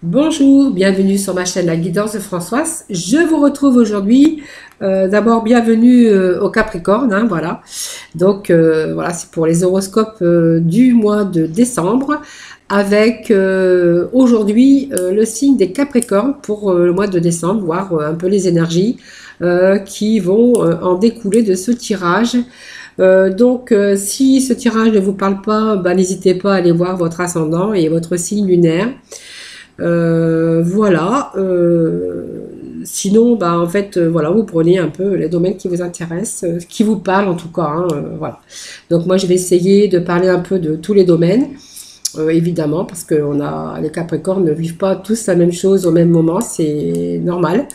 Bonjour, bienvenue sur ma chaîne La Guidance de Françoise. Je vous retrouve aujourd'hui. D'abord, bienvenue au Capricorne, hein, voilà. Donc, voilà, c'est pour les horoscopes du mois de décembre, avec aujourd'hui le signe des Capricornes pour le mois de décembre, voir un peu les énergies qui vont en découler de ce tirage. Si ce tirage ne vous parle pas, bah, n'hésitez pas à aller voir votre ascendant et votre signe lunaire. Voilà. Sinon, bah, en fait, voilà, vous prenez un peu les domaines qui vous intéressent, qui vous parlent en tout cas, hein, voilà. Donc moi, je vais essayer de parler un peu de tous les domaines, évidemment, parce que les Capricornes ne vivent pas tous la même chose au même moment, c'est normal.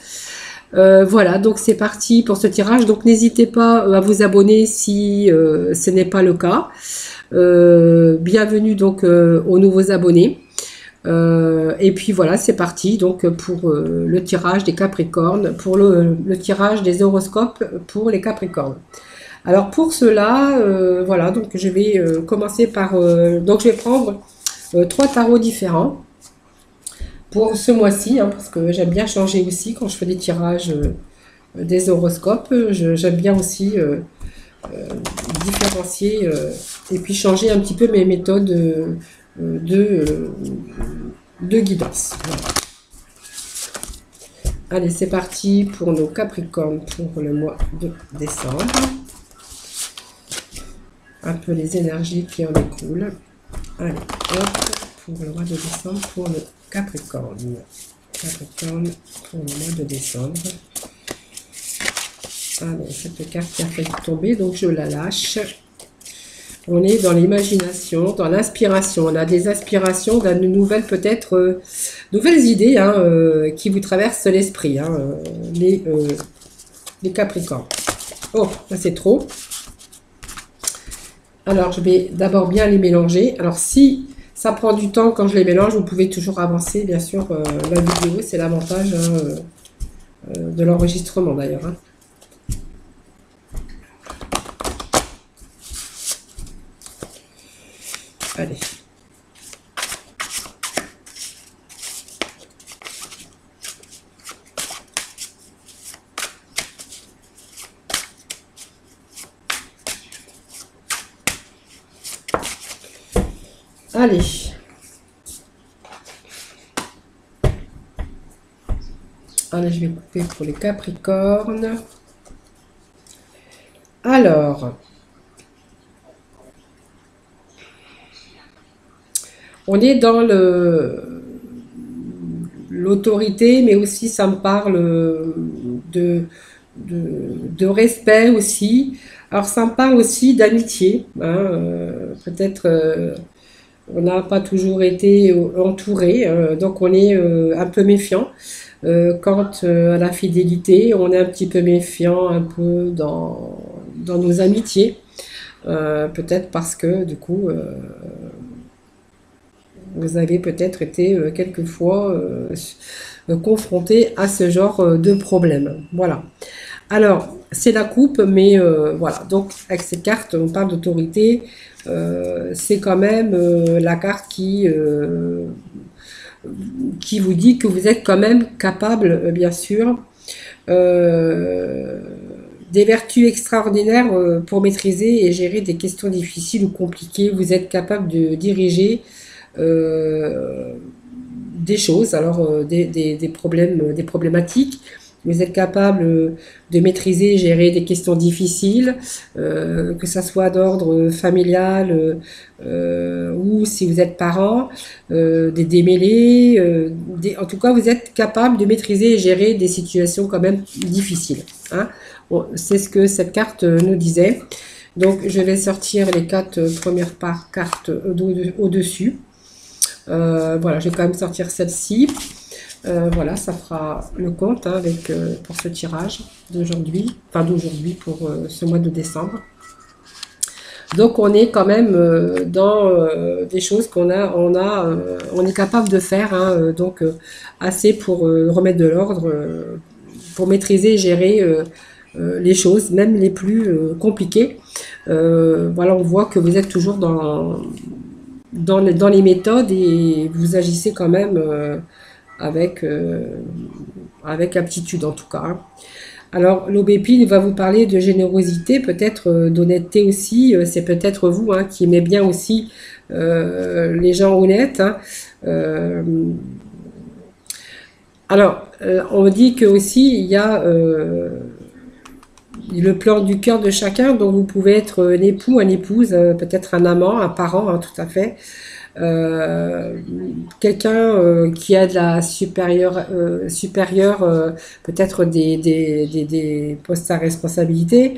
Voilà, donc c'est parti pour ce tirage. Donc n'hésitez pas à vous abonner si ce n'est pas le cas. Bienvenue donc aux nouveaux abonnés. Et puis voilà, c'est parti donc pour le tirage des Capricornes, pour le tirage des horoscopes pour les Capricornes. Alors pour cela, voilà, donc je vais commencer par... donc je vais prendre trois tarots différents pour ce mois-ci, hein, parce que j'aime bien changer aussi quand je fais des tirages des horoscopes. J'aime bien aussi différencier et puis changer un petit peu mes méthodes de, de guidance. Voilà. Allez, c'est parti pour nos Capricornes pour le mois de décembre. Un peu les énergies qui en découlent. Allez, hop, pour le mois de décembre pour le Capricorne. Capricorne pour le mois de décembre. Allez, cette carte qui a failli tomber, donc je la lâche. On est dans l'imagination, dans l'inspiration. On a des aspirations, de nouvelles peut-être, nouvelles idées hein, qui vous traversent l'esprit, hein, les Capricornes. Oh, là c'est trop. Alors, je vais d'abord bien les mélanger. Alors, si ça prend du temps quand je les mélange, vous pouvez toujours avancer, bien sûr, la vidéo. C'est l'avantage hein, de l'enregistrement d'ailleurs. Hein. Allez. Allez. Allez, je vais couper pour les Capricornes. Alors... on est dans l'autorité, mais aussi ça me parle de respect aussi. Alors ça me parle aussi d'amitié. Hein, peut-être on n'a pas toujours été entouré, donc on est un peu méfiant. Quant à la fidélité, on est un petit peu méfiant un peu dans nos amitiés. Peut-être parce que du coup... vous avez peut-être été quelquefois confronté à ce genre de problème. Voilà. Alors, c'est la coupe, mais voilà. Donc, avec cette carte, on parle d'autorité. C'est quand même la carte qui vous dit que vous êtes quand même capable, bien sûr, des vertus extraordinaires pour maîtriser et gérer des questions difficiles ou compliquées. Vous êtes capable de diriger des choses, alors des problèmes, des problématiques. Vous êtes capable de maîtriser et gérer des questions difficiles, que ça soit d'ordre familial ou si vous êtes parent, des démêlés. En tout cas, vous êtes capable de maîtriser et gérer des situations quand même difficiles. Hein. Bon, c'est ce que cette carte nous disait. Donc, je vais sortir les 4 premières cartes au-dessus. Voilà, je vais quand même sortir celle-ci. Voilà, ça fera le compte hein, pour ce tirage d'aujourd'hui, enfin d'aujourd'hui pour ce mois de décembre. Donc on est quand même dans des choses on est capable de faire, hein, donc assez pour remettre de l'ordre, pour maîtriser et gérer les choses, même les plus compliquées. Voilà, on voit que vous êtes toujours dans les méthodes et vous agissez quand même avec, avec aptitude en tout cas, hein. Alors, l'aubépine va vous parler de générosité, peut-être d'honnêteté aussi. C'est peut-être vous hein, qui aimez bien aussi les gens honnêtes, hein. Euh, on dit que aussi il y a le plan du cœur de chacun, donc vous pouvez être un époux, une épouse, peut-être un amant, un parent, hein, tout à fait. Euh, Quelqu'un qui a de la supérieure peut-être des postes à responsabilité.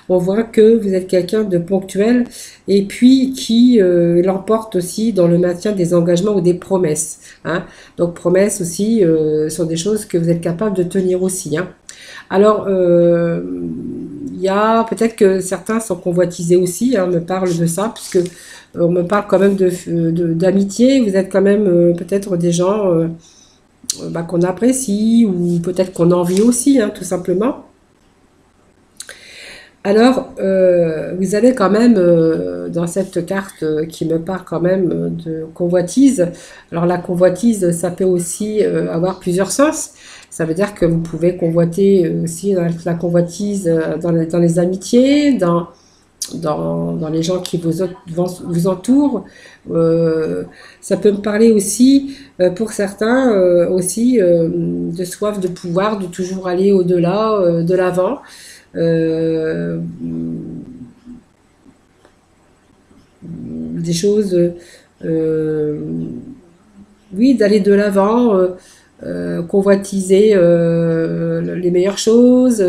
On voit que vous êtes quelqu'un de ponctuel et puis qui l'emporte aussi dans le maintien des engagements ou des promesses, hein. Donc promesses aussi sont des choses que vous êtes capable de tenir aussi, hein. Alors, il y a peut-être que certains sont convoitisés aussi, hein, on me parle de ça, puisque on me parle quand même d'amitié. Vous êtes quand même peut-être des gens bah, qu'on apprécie ou peut-être qu'on envie aussi, hein, tout simplement. Alors, vous avez quand même dans cette carte qui me parle quand même de convoitise. Alors la convoitise, ça peut aussi avoir plusieurs sens. Ça veut dire que vous pouvez convoiter aussi la convoitise dans les amitiés, dans les gens qui vous entourent. Euh, Ça peut me parler aussi, pour certains, aussi de soif de pouvoir, de toujours aller au-delà, de l'avant. Euh, des choses, euh, oui, d'aller de l'avant, convoitiser les meilleures choses.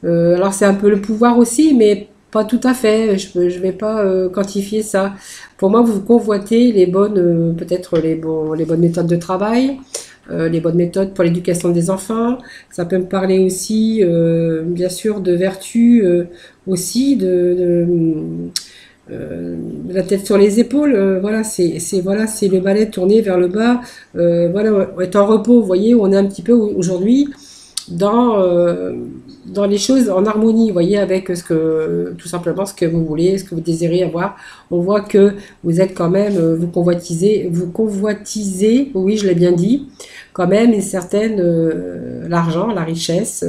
Alors c'est un peu le pouvoir aussi, mais pas tout à fait. Je vais pas quantifier ça. Pour moi, vous convoitez les bonnes, peut-être les bonnes méthodes de travail, les bonnes méthodes pour l'éducation des enfants. Ça peut me parler aussi, bien sûr, de vertu aussi, la tête sur les épaules. Voilà, voilà, c'est le balai tourné vers le bas. Voilà, on est en repos. Vous voyez, on est un petit peu aujourd'hui dans dans les choses en harmonie, vous voyez, avec tout simplement ce que vous voulez, ce que vous désirez avoir. On voit que vous êtes quand même, vous convoitisez, oui, je l'ai bien dit, quand même une certaine, l'argent, la richesse,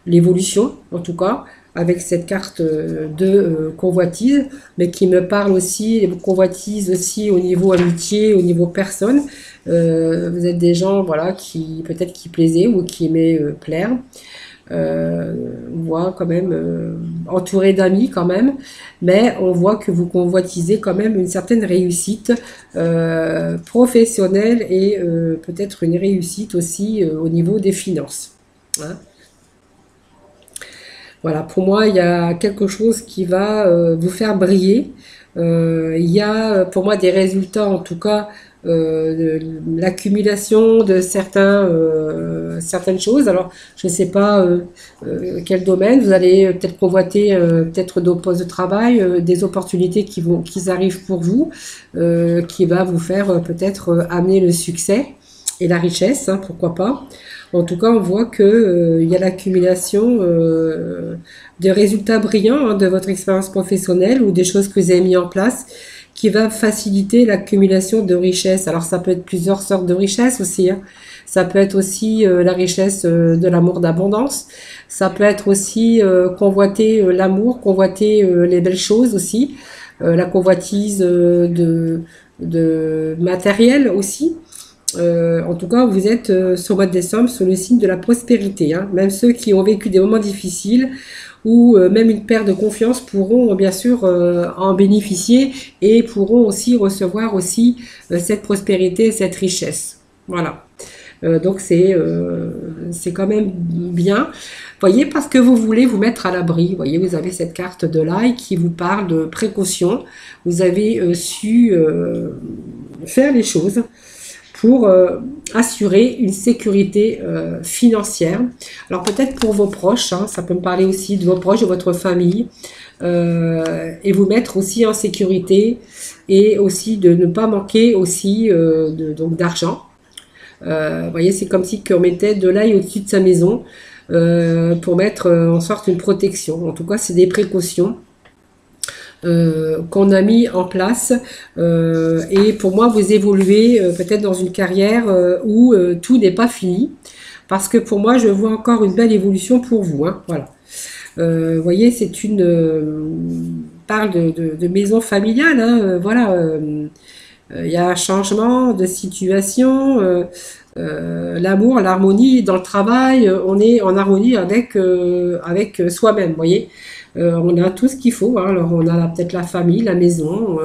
l'évolution, en tout cas, avec cette carte de convoitise, mais qui me parle aussi, convoitise aussi au niveau amitié, au niveau personne. Vous êtes des gens, voilà, qui peut-être qui plaisaient ou qui aimaient plaire. On voit quand même entouré d'amis quand même, mais on voit que vous convoitisez quand même une certaine réussite professionnelle et peut-être une réussite aussi au niveau des finances, hein. Voilà, pour moi, il y a quelque chose qui va vous faire briller. Il y a pour moi des résultats, en tout cas, l'accumulation de certaines choses. Alors, je ne sais pas quel domaine. Vous allez peut-être convoiter peut-être d'autres postes de travail, des opportunités qui arrivent pour vous, qui va vous faire peut-être amener le succès et la richesse, hein, pourquoi pas. En tout cas, on voit que il y a l'accumulation de résultats brillants hein, de votre expérience professionnelle ou des choses que vous avez mis en place qui va faciliter l'accumulation de richesses. Alors ça peut être plusieurs sortes de richesses aussi, hein. Ça peut être aussi la richesse de l'amour d'abondance. Ça peut être aussi convoiter l'amour, convoiter les belles choses aussi. La convoitise de matériel aussi. En tout cas, vous êtes sur votre décembre sur le signe de la prospérité, hein. Même ceux qui ont vécu des moments difficiles ou même une perte de confiance pourront bien sûr en bénéficier et pourront aussi recevoir aussi cette prospérité, cette richesse. Voilà. Donc c'est quand même bien. Voyez, parce que vous voulez vous mettre à l'abri. Voyez, vous avez cette carte de l'ail qui vous parle de précaution. Vous avez su faire les choses pour assurer une sécurité financière. Alors peut-être pour vos proches, hein, ça peut me parler aussi de vos proches, de votre famille, et vous mettre aussi en sécurité et aussi de ne pas manquer aussi donc d'argent. Vous voyez, c'est comme si on mettait de l'ail au-dessus de sa maison pour mettre en sorte une protection. En tout cas, c'est des précautions. qu'on a mis en place. Et pour moi, vous évoluez peut-être dans une carrière où tout n'est pas fini. Parce que pour moi, je vois encore une belle évolution pour vous. Hein, voilà. Vous voyez, c'est une parle de maison familiale. Hein, voilà. Il y a un changement de situation. L'amour, l'harmonie dans le travail, on est en harmonie avec soi-même, vous voyez. On a tout ce qu'il faut, hein. Alors on a peut-être la famille, la maison,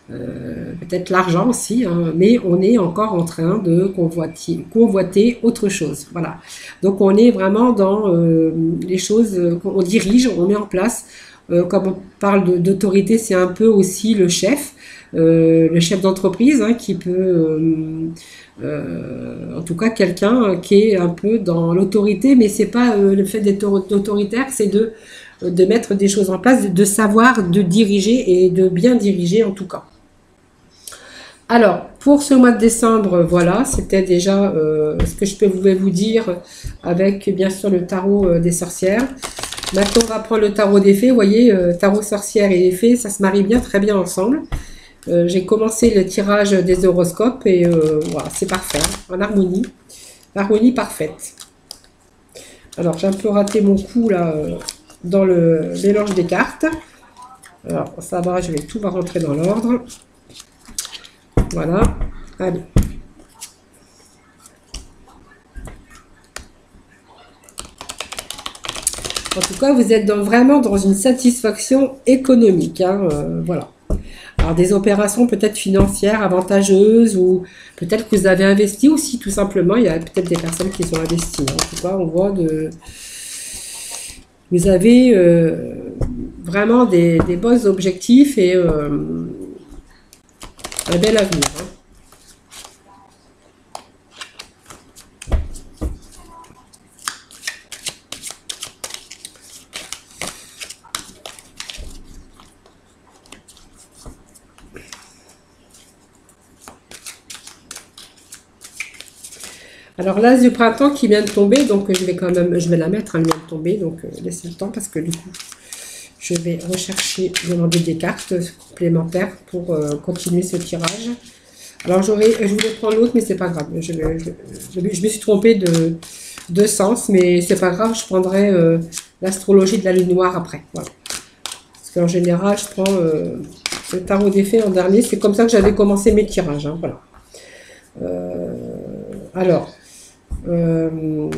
peut-être l'argent aussi, hein, mais on est encore en train de convoiter autre chose. Voilà. Donc on est vraiment dans les choses qu'on dirige, on met en place. Comme on parle d'autorité, c'est un peu aussi le chef d'entreprise, hein, qui peut, en tout cas quelqu'un qui est un peu dans l'autorité, mais c'est pas le fait d'être autoritaire, c'est de mettre des choses en place, de savoir de diriger et de bien diriger en tout cas. Alors, pour ce mois de décembre, voilà, c'était déjà ce que je pouvais vous dire avec bien sûr le tarot des sorcières. Maintenant, on va prendre le tarot des fées. Vous voyez, tarot sorcière et les fées, ça se marie bien, très bien ensemble. J'ai commencé le tirage des horoscopes et voilà, c'est parfait, hein, en harmonie. Harmonie parfaite. Alors, j'ai un peu raté mon coup là dans le mélange des cartes. Alors, ça va, tout va rentrer dans l'ordre. Voilà. Allez. En tout cas, vous êtes vraiment dans une satisfaction économique. Hein, voilà. Alors, des opérations peut-être financières avantageuses ou peut-être que vous avez investi aussi, tout simplement. Il y a peut-être des personnes qui sont investies. Hein. En tout cas, on voit vous avez vraiment des bons objectifs et un bel avenir. Hein. Alors l'as du printemps qui vient de tomber, donc je vais la mettre, elle vient de tomber, donc laissez le temps parce que du coup, je vais demander des cartes complémentaires pour continuer ce tirage. Alors je voulais prendre l'autre, mais c'est pas grave, je me suis trompée de sens, mais c'est pas grave, je prendrai l'astrologie de la lune noire après, voilà. Parce qu'en général, je prends le tarot des fées en dernier, c'est comme ça que j'avais commencé mes tirages, hein, voilà. Alors, il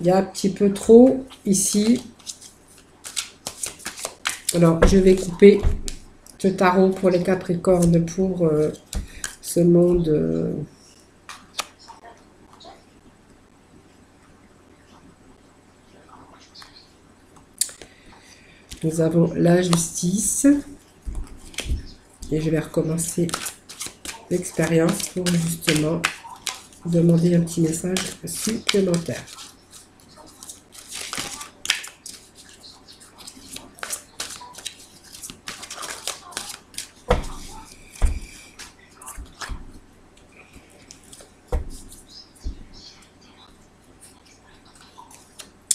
y a un petit peu trop ici. Alors, je vais couper ce tarot pour les Capricornes pour ce monde. Nous avons la justice. Et je vais recommencer l'expérience pour justement demander un petit message supplémentaire.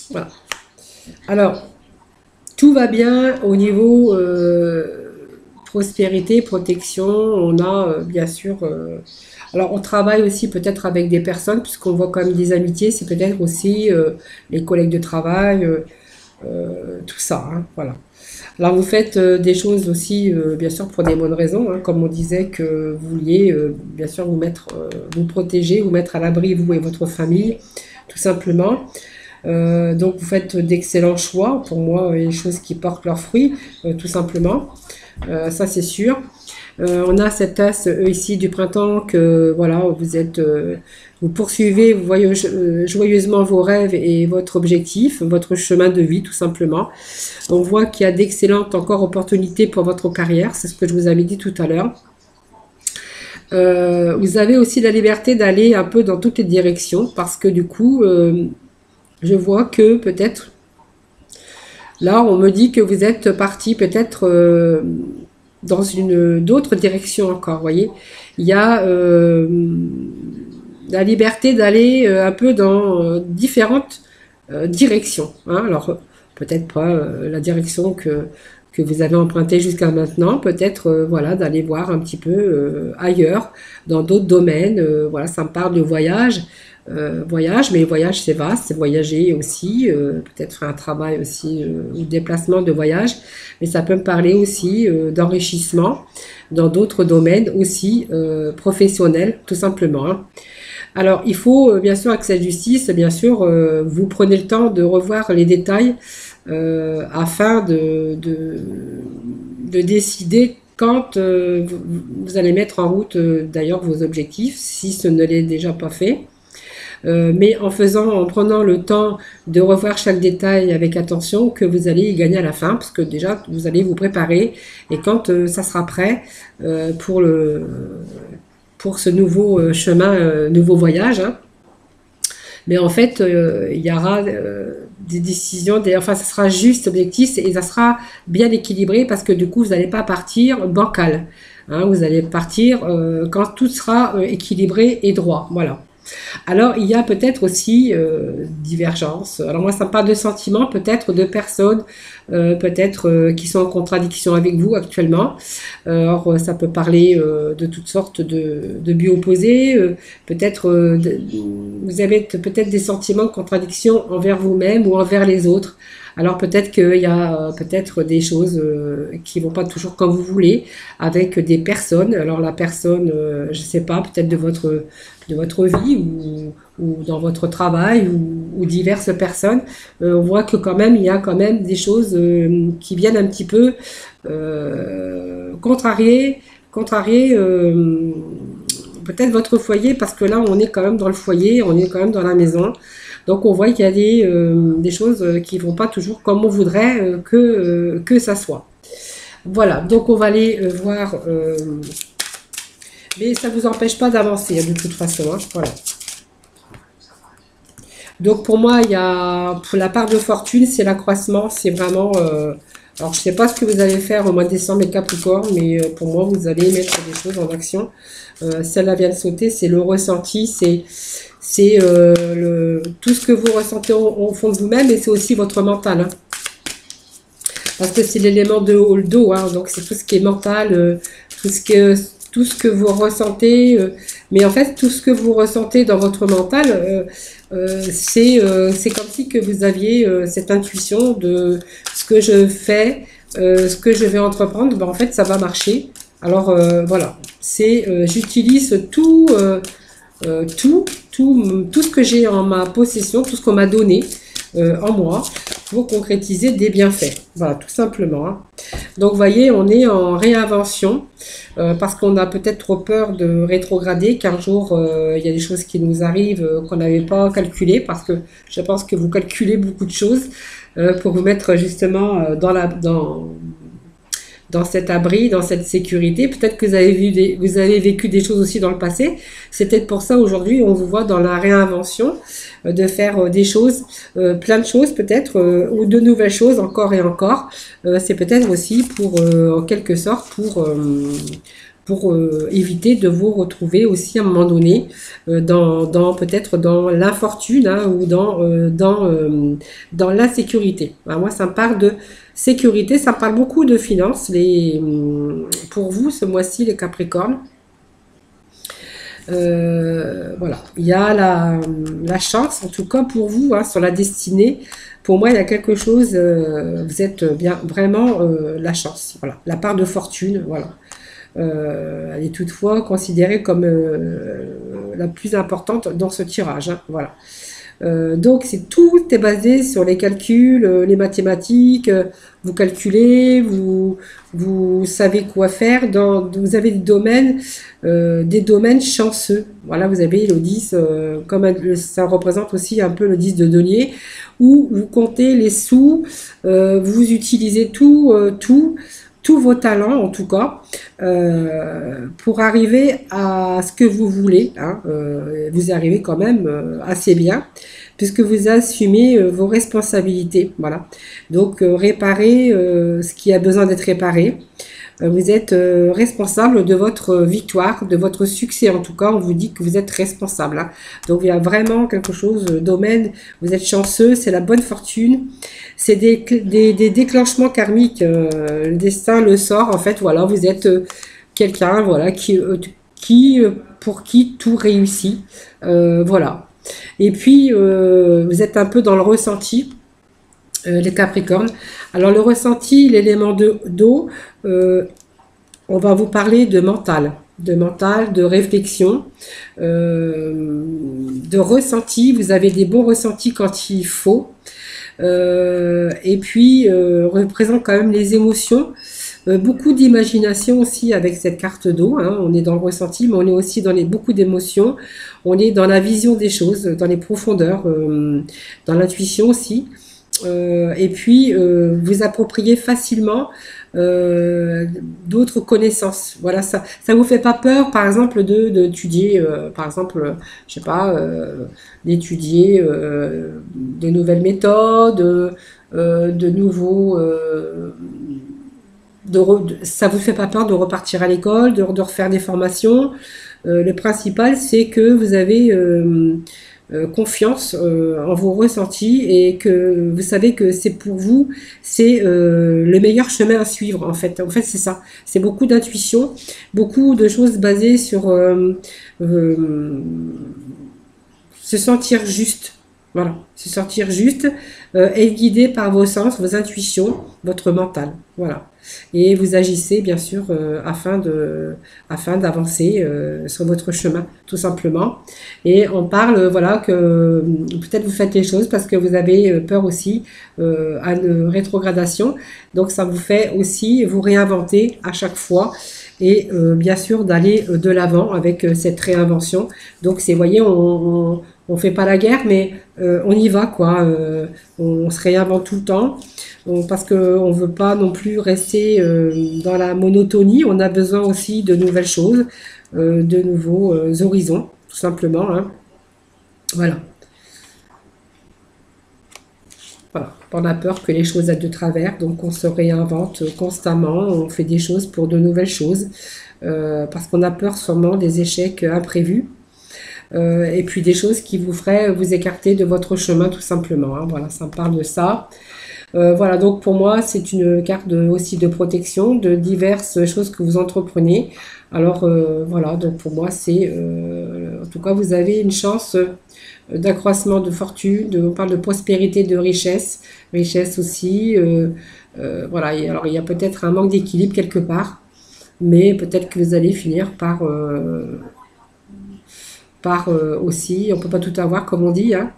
Voilà. Alors, tout va bien au niveau prospérité, protection. On a bien sûr... alors, on travaille aussi peut-être avec des personnes, puisqu'on voit quand même des amitiés. C'est peut-être aussi les collègues de travail, tout ça. Hein, voilà. Alors, vous faites des choses aussi, bien sûr, pour des bonnes raisons. Hein, comme on disait que vous vouliez, bien sûr, vous protéger, vous mettre à l'abri, vous et votre famille, tout simplement. Donc vous faites d'excellents choix, pour moi, les choses qui portent leurs fruits, tout simplement. Ça c'est sûr. On a cette as ici du printemps que voilà, vous poursuivez, vous voyez joyeusement vos rêves et votre objectif, votre chemin de vie tout simplement. On voit qu'il y a d'excellentes encore opportunités pour votre carrière, c'est ce que je vous avais dit tout à l'heure. Vous avez aussi la liberté d'aller un peu dans toutes les directions parce que du coup, je vois que peut-être, là on me dit que vous êtes parti peut-être dans d'autres directions encore, vous voyez. Il y a la liberté d'aller un peu dans différentes directions. Hein. Alors peut-être pas la direction que que vous avez emprunté jusqu'à maintenant, peut-être voilà, d'aller voir un petit peu ailleurs, dans d'autres domaines. Voilà, ça me parle de voyage. Voyage, mais voyage c'est vaste, c'est voyager aussi, peut-être faire un travail aussi, ou déplacement de voyage, mais ça peut me parler aussi d'enrichissement dans d'autres domaines aussi professionnels, tout simplement. Hein. Alors, il faut bien sûr, avec cette justice, bien sûr, vous prenez le temps de revoir les détails afin de décider quand vous allez mettre en route d'ailleurs vos objectifs, si ce ne l'est déjà pas fait. Mais en prenant le temps de revoir chaque détail avec attention, que vous allez y gagner à la fin, parce que déjà vous allez vous préparer, et quand ça sera prêt pour pour ce nouveau chemin, nouveau voyage, hein, mais en fait, il y aura des décisions, enfin, ça sera juste objectif et ça sera bien équilibré parce que du coup, vous n'allez pas partir bancal. Hein, vous allez partir quand tout sera équilibré et droit. Voilà. Alors, il y a peut-être aussi divergence. Alors moi, ça me parle de sentiments, peut-être de personnes, peut-être qui sont en contradiction avec vous actuellement. Alors, ça peut parler de toutes sortes de buts opposés. Peut-être vous avez peut-être des sentiments de contradiction envers vous-même ou envers les autres. Alors peut-être qu'il y a peut-être des choses qui vont pas toujours comme vous voulez avec des personnes. Alors la personne, je sais pas, peut-être de votre vie ou dans votre travail ou diverses personnes. On voit que quand même il y a quand même des choses qui viennent un petit peu contrarier peut-être votre foyer parce que là on est quand même dans le foyer, on est quand même dans la maison. Donc on voit qu'il y a des choses qui vont pas toujours comme on voudrait que ça soit. Voilà, donc on va aller voir, mais ça ne vous empêche pas d'avancer de toute façon. Hein, voilà. Donc pour moi, il y a pour la part de fortune, c'est l'accroissement, c'est vraiment... alors je ne sais pas ce que vous allez faire au mois de décembre les Capricornes, mais pour moi, vous allez mettre des choses en action. Celle-là vient de sauter, c'est le ressenti, c'est tout ce que vous ressentez au fond de vous-même et c'est aussi votre mental. Hein. Parce que c'est l'élément de haut le dos, hein, donc c'est tout ce qui est mental, tout ce que vous ressentez. Mais en fait, tout ce que vous ressentez dans votre mental, c'est comme si que vous aviez cette intuition de ce que je fais, ce que je vais entreprendre, ben, en fait, ça va marcher. Alors voilà, j'utilise tout ce que j'ai en ma possession, tout ce qu'on m'a donné en moi pour concrétiser des bienfaits. Voilà, tout simplement. Hein. Donc, vous voyez, on est en réinvention parce qu'on a peut-être trop peur de rétrograder, qu'un jour, il y a des choses qui nous arrivent qu'on n'avait pas calculées parce que je pense que vous calculez beaucoup de choses pour vous mettre justement dans cet abri, dans cette sécurité. Peut-être que vous avez vécu des choses aussi dans le passé. C'est peut-être pour ça aujourd'hui, on vous voit dans la réinvention, de faire des choses, plein de choses peut-être, ou de nouvelles choses encore et encore. C'est peut-être aussi pour, en quelque sorte, pour éviter de vous retrouver aussi à un moment donné peut-être dans l'infortune hein, ou dans l'insécurité. Alors moi, ça me parle de sécurité, ça me parle beaucoup de finances. Pour vous, ce mois-ci, les Capricornes, voilà, il y a la chance, en tout cas pour vous, hein, sur la destinée. Pour moi, il y a quelque chose, vous êtes bien vraiment la chance, voilà, la part de fortune, voilà. Elle est toutefois considérée comme la plus importante dans ce tirage. Hein, voilà. Donc tout est basé sur les calculs, les mathématiques. Vous calculez, vous savez quoi faire. Vous avez des domaines chanceux. Voilà, vous avez le 10, comme ça représente aussi un peu le 10 de denier, où vous comptez les sous, vous utilisez tous vos talents en tout cas pour arriver à ce que vous voulez. Hein, vous arrivez quand même assez bien puisque vous assumez vos responsabilités. Voilà. Donc réparer ce qui a besoin d'être réparé. Vous êtes responsable de votre victoire, de votre succès. En tout cas, on vous dit que vous êtes responsable, hein. Donc, il y a vraiment quelque chose, domaine, vous êtes chanceux, c'est la bonne fortune. C'est des déclenchements karmiques. Le destin le sort. En fait, voilà, vous êtes quelqu'un, voilà, pour qui tout réussit. Voilà. Et puis, vous êtes un peu dans le ressenti. Les Capricornes. Alors le ressenti, l'élément d'eau, on va vous parler de mental, de réflexion, de ressenti. Vous avez des bons ressentis quand il faut. Et puis, représente quand même les émotions. Beaucoup d'imagination aussi avec cette carte d'eau, hein. On est dans le ressenti, mais on est aussi dans beaucoup d'émotions. On est dans la vision des choses, dans les profondeurs, dans l'intuition aussi. Et puis, vous appropriez facilement d'autres connaissances. Voilà, ça vous fait pas peur, par exemple, d'étudier, par exemple, je sais pas, d'étudier de nouvelles méthodes, de nouveaux, ça vous fait pas peur de repartir à l'école, de refaire des formations. Le principal, c'est que vous avez confiance en vos ressentis et que vous savez que c'est pour vous, c'est le meilleur chemin à suivre en fait. En fait, c'est ça. C'est beaucoup d'intuition, beaucoup de choses basées sur se sentir juste. Voilà, se sentir juste, être guidé par vos sens, vos intuitions, votre mental. Voilà. Et vous agissez, bien sûr, afin d'avancer sur votre chemin, tout simplement. Et on parle, voilà, que peut-être vous faites les choses parce que vous avez peur aussi à une rétrogradation. Donc, ça vous fait aussi vous réinventer à chaque fois. Et bien sûr, d'aller de l'avant avec cette réinvention. Donc, vous voyez, on fait pas la guerre, mais on y va, quoi. On se réinvente tout le temps parce qu'on ne veut pas non plus rester dans la monotonie. On a besoin aussi de nouvelles choses, de nouveaux horizons, tout simplement, hein. Voilà. Voilà. On a peur que les choses aillent de travers, donc on se réinvente constamment, on fait des choses pour de nouvelles choses, parce qu'on a peur sûrement des échecs imprévus. Et puis des choses qui vous feraient vous écarter de votre chemin tout simplement, hein. Voilà, ça me parle de ça. Voilà, donc pour moi, c'est une carte aussi de protection de diverses choses que vous entreprenez. Alors voilà, donc pour moi, en tout cas, vous avez une chance d'accroissement de fortune, on parle de prospérité, de richesse aussi. Voilà, alors il y a peut-être un manque d'équilibre quelque part, mais peut-être que vous allez finir par aussi, on peut pas tout avoir comme on dit, hein,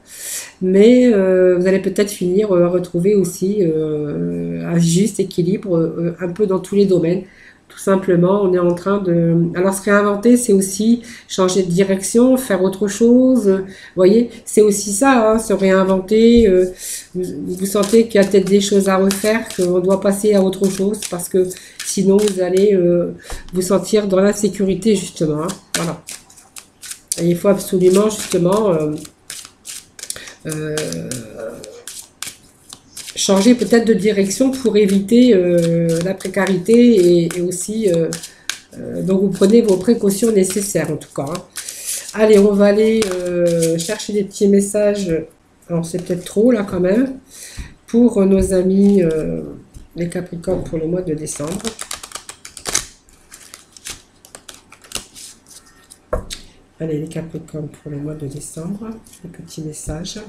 mais vous allez peut-être finir à retrouver aussi un juste équilibre un peu dans tous les domaines. Tout simplement, on est en train de... Alors, se réinventer, c'est aussi changer de direction, faire autre chose. Vous voyez, c'est aussi ça, hein, se réinventer. Vous sentez qu'il y a peut-être des choses à refaire, qu'on doit passer à autre chose, parce que sinon, vous allez vous sentir dans l'insécurité, justement, hein. Voilà. Et il faut absolument, justement, changer peut-être de direction pour éviter la précarité et aussi, donc vous prenez vos précautions nécessaires, en tout cas, hein. Allez, on va aller chercher des petits messages. Alors, c'est peut-être trop, là, quand même, pour nos amis, les Capricornes, pour le mois de décembre. Allez, les Capricornes pour le mois de décembre, les petits messages.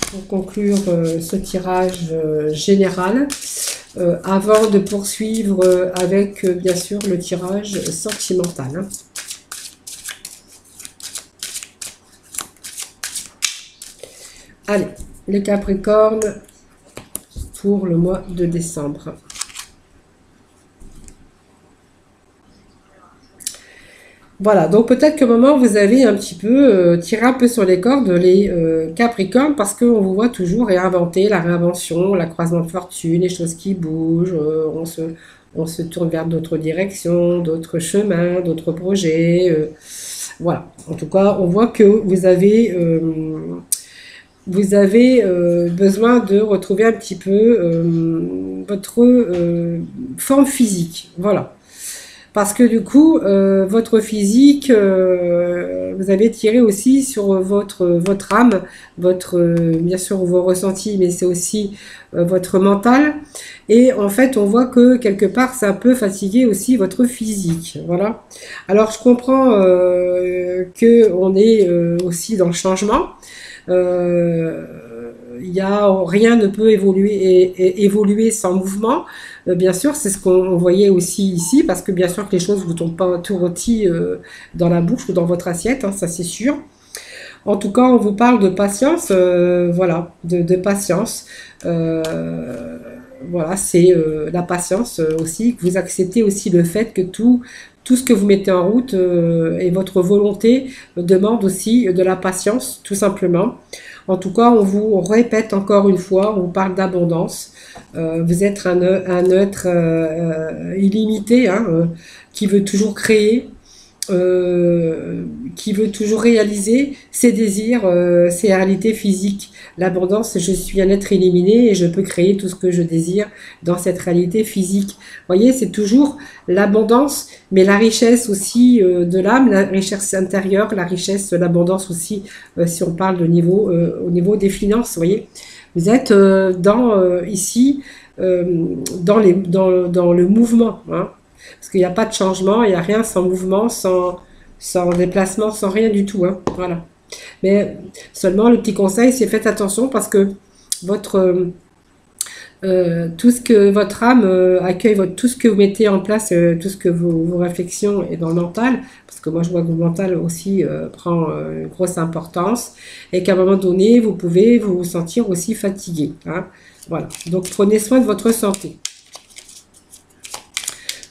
Pour conclure ce tirage général, avant de poursuivre avec, bien sûr, le tirage sentimental, hein. Allez, les Capricornes pour le mois de décembre. Voilà, donc peut-être qu'au moment vous avez un petit peu tiré un peu sur les cordes les Capricornes parce qu'on vous voit toujours réinventer, la réinvention, la croisement de fortune, les choses qui bougent, on se tourne vers d'autres directions, d'autres chemins, d'autres projets. Voilà, en tout cas, on voit que vous avez vous avez besoin de retrouver un petit peu votre forme physique. Voilà. Parce que du coup, votre physique, vous avez tiré aussi sur votre âme, bien sûr vos ressentis, mais c'est aussi votre mental. Et en fait, on voit que quelque part, ça peut fatiguer aussi votre physique. Voilà. Alors, je comprends que on est aussi dans le changement. Euh, Rien ne peut évoluer sans mouvement. Bien sûr, c'est ce qu'on voyait aussi ici, parce que bien sûr que les choses ne vous tombent pas tout rôti dans la bouche ou dans votre assiette, hein, ça c'est sûr. En tout cas, on vous parle de patience, voilà, de patience. Voilà, c'est la patience aussi, que vous acceptez aussi le fait que tout ce que vous mettez en route et votre volonté demande aussi de la patience, tout simplement. En tout cas, on vous répète encore une fois, on vous parle d'abondance. Vous êtes un être illimité, hein, qui veut toujours créer, qui veut toujours réaliser ses désirs, ses réalités physiques. L'abondance, je suis un être illuminé et je peux créer tout ce que je désire dans cette réalité physique. Vous voyez, c'est toujours l'abondance, mais la richesse aussi de l'âme, la richesse intérieure, la richesse, l'abondance aussi, si on parle au niveau des finances. Vous voyez, vous êtes ici dans le mouvement, hein. Parce qu'il n'y a pas de changement, il n'y a rien sans mouvement, sans déplacement, sans rien du tout, hein. Voilà. Mais seulement le petit conseil, c'est faites attention parce que votre tout ce que votre âme accueille, tout ce que vous mettez en place, tout ce que vos réflexions et dans le mental, parce que moi je vois que le mental aussi prend une grosse importance, et qu'à un moment donné, vous pouvez vous sentir aussi fatigué, hein. Voilà. Donc prenez soin de votre santé.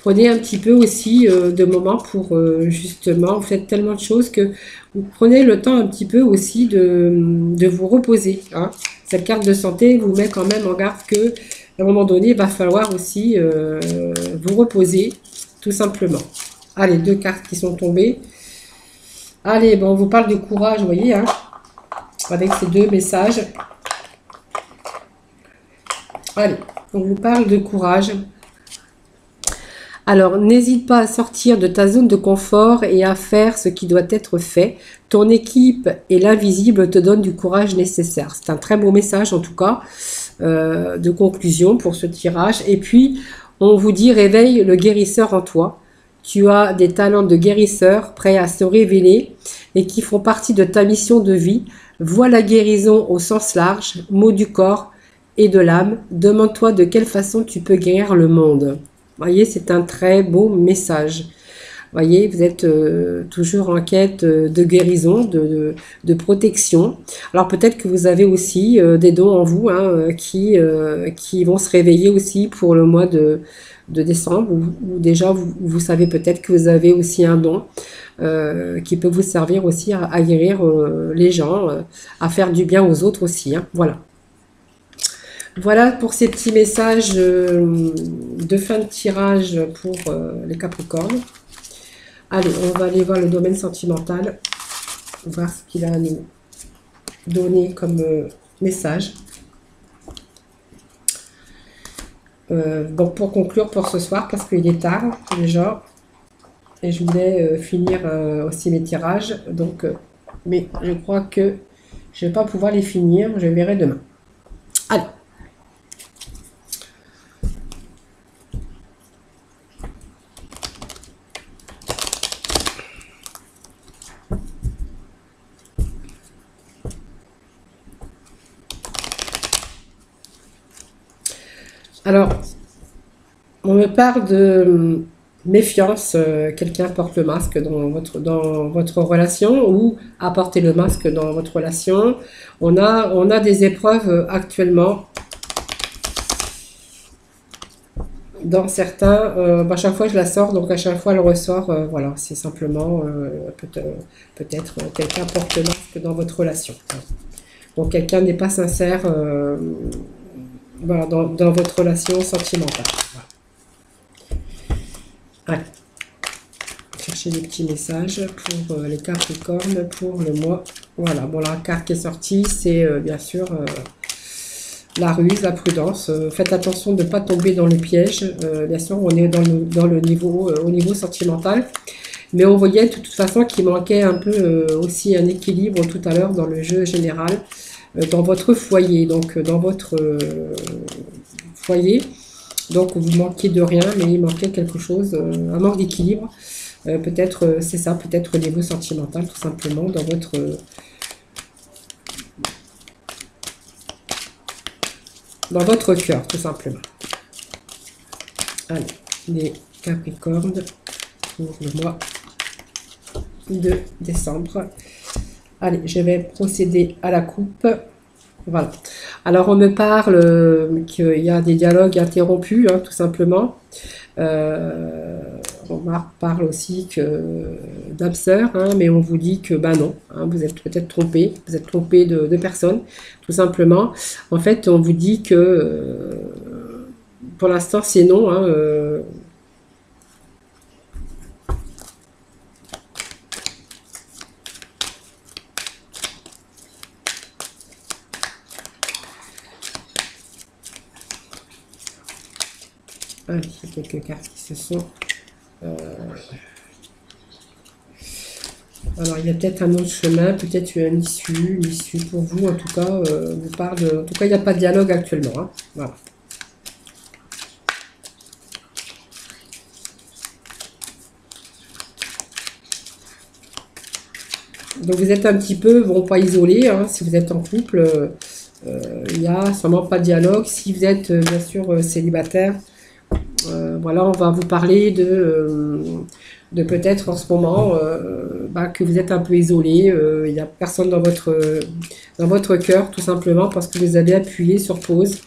Prenez un petit peu aussi de moments pour justement, vous faites tellement de choses que vous prenez le temps un petit peu aussi de vous reposer, hein. Cette carte de santé vous met quand même en garde que à un moment donné, il va falloir aussi vous reposer, tout simplement. Allez, 2 cartes qui sont tombées. Allez, bon, on vous parle de courage, vous voyez, hein, avec ces 2 messages. Allez, on vous parle de courage. Alors, n'hésite pas à sortir de ta zone de confort et à faire ce qui doit être fait. Ton équipe et l'invisible te donnent du courage nécessaire. C'est un très beau message, en tout cas, de conclusion pour ce tirage. Et puis, on vous dit, réveille le guérisseur en toi. Tu as des talents de guérisseur prêts à se révéler et qui font partie de ta mission de vie. Vois la guérison au sens large, mot du corps et de l'âme. Demande-toi de quelle façon tu peux guérir le monde. Voyez, c'est un très beau message. Voyez, vous êtes toujours en quête de guérison, de protection. Alors peut-être que vous avez aussi des dons en vous, hein, qui vont se réveiller aussi pour le mois de décembre, ou déjà vous savez peut-être que vous avez aussi un don qui peut vous servir aussi à guérir les gens, à faire du bien aux autres aussi, hein. Voilà. Voilà pour ces petits messages de fin de tirage pour les Capricornes. Allez, on va aller voir le domaine sentimental, voir ce qu'il a à nous donner comme message. Donc pour conclure pour ce soir, parce qu'il est tard déjà, et je voulais finir aussi mes tirages, donc, mais je crois que je ne vais pas pouvoir les finir, je verrai demain. Allez. Alors, on me parle de méfiance, quelqu'un porte le masque dans votre relation ou a porté le masque dans votre relation. On a des épreuves actuellement dans certains, à chaque fois je la sors, donc à chaque fois elle ressort, voilà, c'est simplement peut-être quelqu'un porte le masque dans votre relation. Donc quelqu'un n'est pas sincère voilà, dans votre relation sentimentale. Voilà. Allez, chercher des petits messages pour les Capricornes pour le mois Voilà, bon, la carte qui est sortie, c'est bien sûr la ruse, la prudence. Faites attention de ne pas tomber dans le piège. Bien sûr, on est dans le niveau, au niveau sentimental. Mais on voyait de toute façon qu'il manquait un peu aussi un équilibre tout à l'heure dans le jeu général, dans votre foyer. Donc, dans votre foyer, donc vous manquiez de rien, mais il manquait quelque chose, un manque d'équilibre. Peut-être, c'est ça, peut-être au niveau sentimental, tout simplement, dans votre cœur, tout simplement. Allez, les Capricornes pour le mois de décembre. Allez, je vais procéder à la coupe. Voilà. Alors, on me parle qu'il y a des dialogues interrompus, hein, tout simplement. On parle aussi que d'âme sœur, hein, mais on vous dit que bah non, hein, vous êtes peut-être trompé, vous êtes trompé de personne, tout simplement. En fait, on vous dit que pour l'instant c'est non. Hein, allez, il y a quelques cartes qui se sont... alors, il y a peut-être un autre chemin, peut-être une issue pour vous, en tout cas, vous parle de... En tout cas, il n'y a pas de dialogue actuellement, hein, voilà. Donc, vous êtes un petit peu, bon, pas isolé, hein, si vous êtes en couple, il n'y a sûrement pas de dialogue. Si vous êtes, bien sûr, célibataire, voilà, on va vous parler de peut-être en ce moment bah, que vous êtes un peu isolé, il n'y a personne dans votre cœur, tout simplement parce que vous avez appuyé sur pause.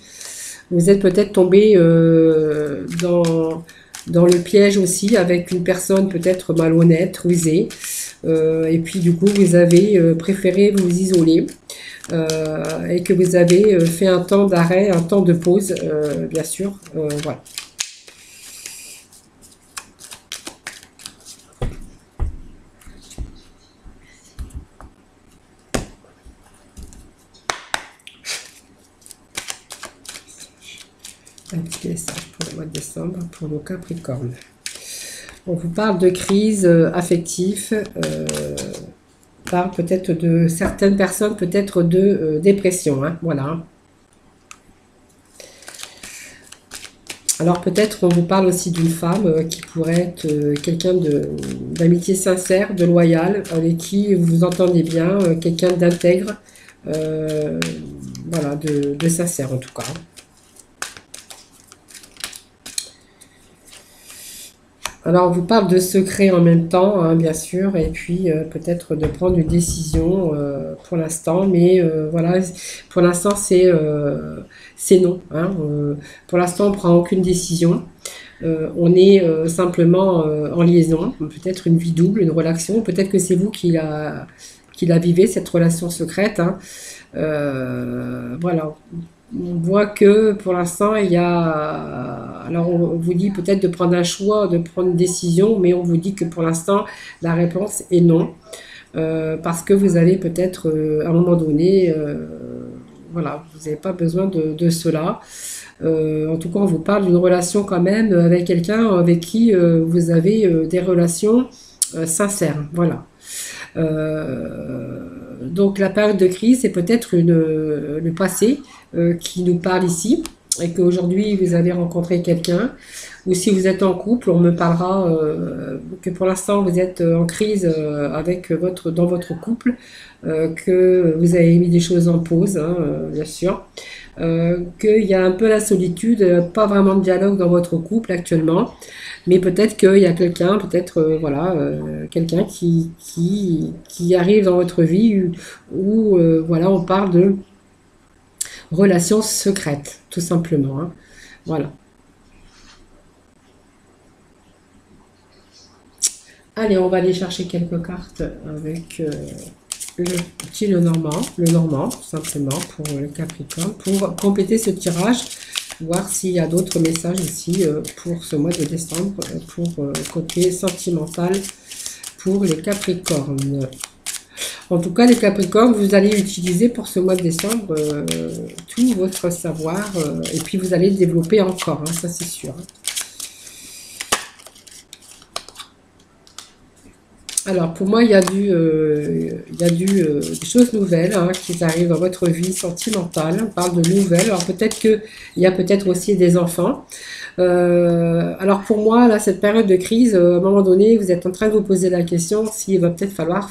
Vous êtes peut-être tombé dans le piège aussi avec une personne peut-être malhonnête, rusée, et puis du coup vous avez préféré vous isoler. Et que vous avez fait un temps d'arrêt, un temps de pause, bien sûr, voilà. Un petit message pour le mois de décembre, pour nos Capricornes. On vous parle de crise affective, parle peut-être de certaines personnes, peut-être de dépression, hein, voilà. Alors peut-être on vous parle aussi d'une femme qui pourrait être quelqu'un d'amitié sincère, de loyal, avec qui vous vous entendez bien, quelqu'un d'intègre, voilà, de sincère en tout cas. Alors, on vous parle de secret en même temps, hein, bien sûr, et puis peut-être de prendre une décision pour l'instant, mais voilà, pour l'instant, c'est non. Hein, pour l'instant, on ne prend aucune décision. On est simplement en liaison, peut-être une vie double, une relation, peut-être que c'est vous qui la vivez, cette relation secrète. Hein. Voilà. On voit que pour l'instant, il y a... Alors, on vous dit peut-être de prendre un choix, de prendre une décision, mais on vous dit que pour l'instant, la réponse est non. Parce que vous avez peut-être, à un moment donné, voilà, vous n'avez pas besoin de cela. En tout cas, on vous parle d'une relation quand même avec quelqu'un avec qui vous avez des relations sincères. Voilà. Donc la période de crise, c'est peut-être le passé qui nous parle ici, et qu'aujourd'hui vous avez rencontré quelqu'un, ou si vous êtes en couple, on me parlera que pour l'instant vous êtes en crise dans votre couple, que vous avez mis des choses en pause, hein, bien sûr, qu'il y a un peu la solitude, pas vraiment de dialogue dans votre couple actuellement, mais peut-être qu'il y a quelqu'un, peut-être voilà, quelqu'un qui arrive dans votre vie où voilà, on parle de relations secrètes, tout simplement. Hein. Voilà. Allez, on va aller chercher quelques cartes avec le normand, tout simplement, pour le Capricorne, pour compléter ce tirage, voir s'il y a d'autres messages ici pour ce mois de décembre, pour côté sentimental, pour les Capricornes. En tout cas, les Capricornes, vous allez utiliser pour ce mois de décembre tout votre savoir et puis vous allez le développer encore, hein, ça c'est sûr. Alors, pour moi, il y a des choses nouvelles hein, qui arrivent dans votre vie sentimentale. On parle de nouvelles. Alors, peut-être qu'il y a peut-être aussi des enfants. Alors, pour moi, là, cette période de crise, à un moment donné, vous êtes en train de vous poser la question s'il va peut-être falloir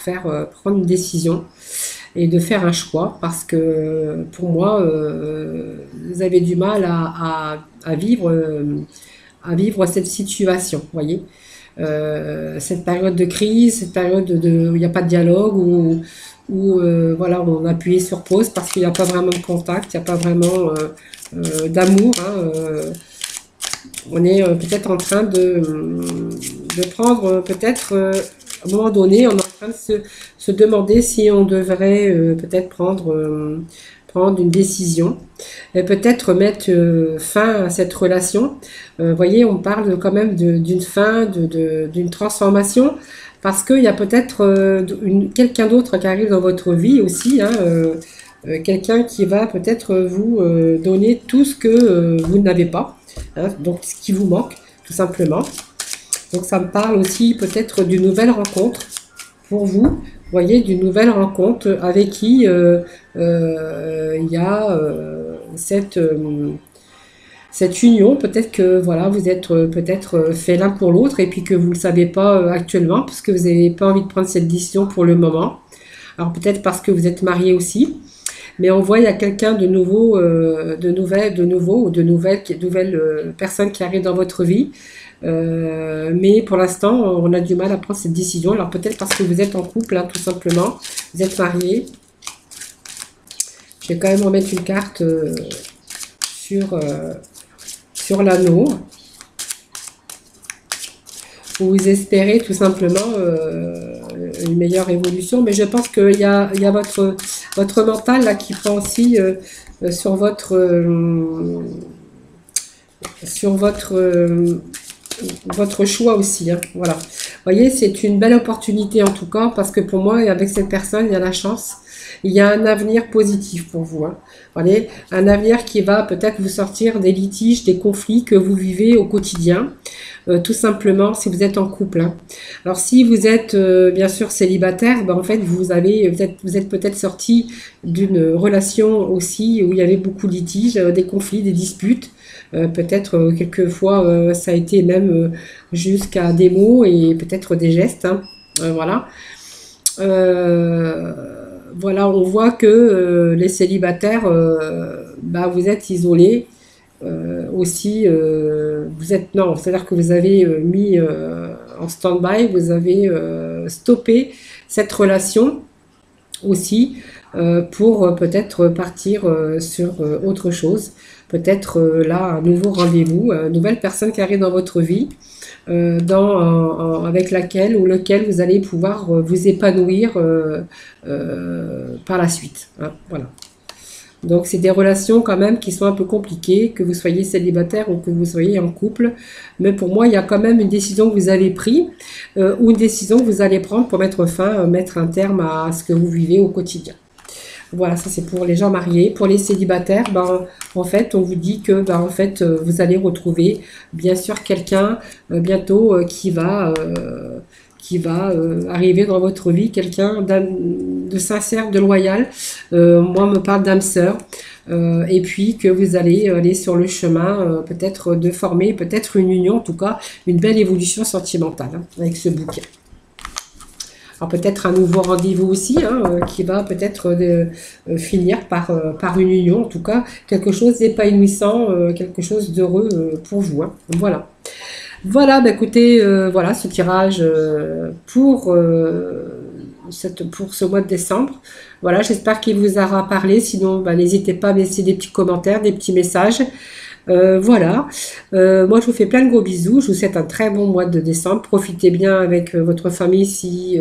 prendre une décision et de faire un choix. Parce que, pour moi, vous avez du mal à vivre cette situation, vous voyez. Cette période de crise, cette période où il n'y a pas de dialogue, où voilà, on appuie sur pause parce qu'il n'y a pas vraiment de contact, il n'y a pas vraiment d'amour. Hein, on est peut-être en train de prendre, peut-être, à un moment donné, on est en train de se demander si on devrait peut-être prendre une décision et peut-être mettre fin à cette relation. Vous voyez, on parle quand même d'une fin, d'une transformation, parce qu'il y a peut-être quelqu'un d'autre qui arrive dans votre vie aussi, hein, quelqu'un qui va peut-être vous donner tout ce que vous n'avez pas, hein, donc ce qui vous manque, tout simplement. Donc ça me parle aussi peut-être d'une nouvelle rencontre pour vous. Vous voyez, d'une nouvelle rencontre avec qui il y a cette union. Peut-être que voilà, vous êtes peut-être fait l'un pour l'autre et puis que vous ne le savez pas actuellement parce que vous n'avez pas envie de prendre cette décision pour le moment. Alors peut-être parce que vous êtes marié aussi. Mais on voit il y a quelqu'un de nouveau, de nouvelles personnes qui arrivent dans votre vie. Mais pour l'instant, on a du mal à prendre cette décision. Alors peut-être parce que vous êtes en couple, hein, tout simplement. Vous êtes marié. Je vais quand même remettre une carte sur l'anneau. Vous espérez tout simplement une meilleure évolution. Mais je pense qu'il y a votre mental là qui prend aussi sur votre choix aussi, hein. Voilà. Vous voyez, c'est une belle opportunité en tout cas, parce que pour moi, avec cette personne, il y a la chance. Il y a un avenir positif pour vous, hein. Voyez, un avenir qui va peut-être vous sortir des litiges, des conflits que vous vivez au quotidien. Tout simplement, si vous êtes en couple, hein. Alors, si vous êtes bien sûr célibataire, ben, en fait, vous êtes peut-être sorti d'une relation aussi où il y avait beaucoup de litiges, des conflits, des disputes. Peut-être quelquefois ça a été même jusqu'à des mots et peut-être des gestes, hein. Voilà. Voilà, on voit que les célibataires, bah, vous êtes isolés aussi. Vous êtes non, c'est-à-dire que vous avez mis en stand-by, vous avez stoppé cette relation aussi pour peut-être partir sur autre chose. Peut-être là un nouveau rendez-vous, une nouvelle personne qui arrive dans votre vie, avec laquelle ou lequel vous allez pouvoir vous épanouir par la suite, hein, voilà. Donc c'est des relations quand même qui sont un peu compliquées, que vous soyez célibataire ou que vous soyez en couple. Mais pour moi, il y a quand même une décision que vous avez prise ou une décision que vous allez prendre pour mettre un terme à ce que vous vivez au quotidien. Voilà, ça c'est pour les gens mariés. Pour les célibataires, ben, en fait, on vous dit que ben, en fait, vous allez retrouver bien sûr quelqu'un bientôt qui va arriver dans votre vie, quelqu'un de sincère, de loyal. Moi, on me parle d'âme sœur. Et puis que vous allez aller sur le chemin peut-être de former peut-être une union, en tout cas une belle évolution sentimentale, hein, avec ce bouquin. Alors peut-être un nouveau rendez-vous aussi, hein, qui va peut-être finir par une union, en tout cas quelque chose d'épanouissant, quelque chose d'heureux pour vous, hein. Voilà. Voilà, bah écoutez, voilà ce tirage pour ce mois de décembre. Voilà, j'espère qu'il vous aura parlé. Sinon, bah, n'hésitez pas à me laisser des petits commentaires, des petits messages. Voilà, moi je vous fais plein de gros bisous, je vous souhaite un très bon mois de décembre, profitez bien avec votre famille si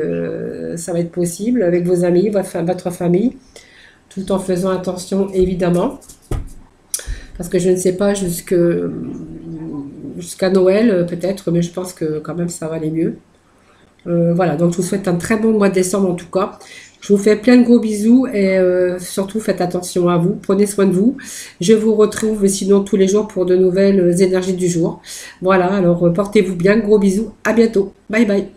ça va être possible, avec vos amis, votre famille, tout en faisant attention évidemment, parce que je ne sais pas jusqu'à Noël peut-être, mais je pense que quand même ça va aller mieux. Voilà, donc je vous souhaite un très bon mois de décembre en tout cas. Je vous fais plein de gros bisous et surtout faites attention à vous, prenez soin de vous. Je vous retrouve sinon tous les jours pour de nouvelles énergies du jour. Voilà, alors portez-vous bien, gros bisous, à bientôt. Bye bye.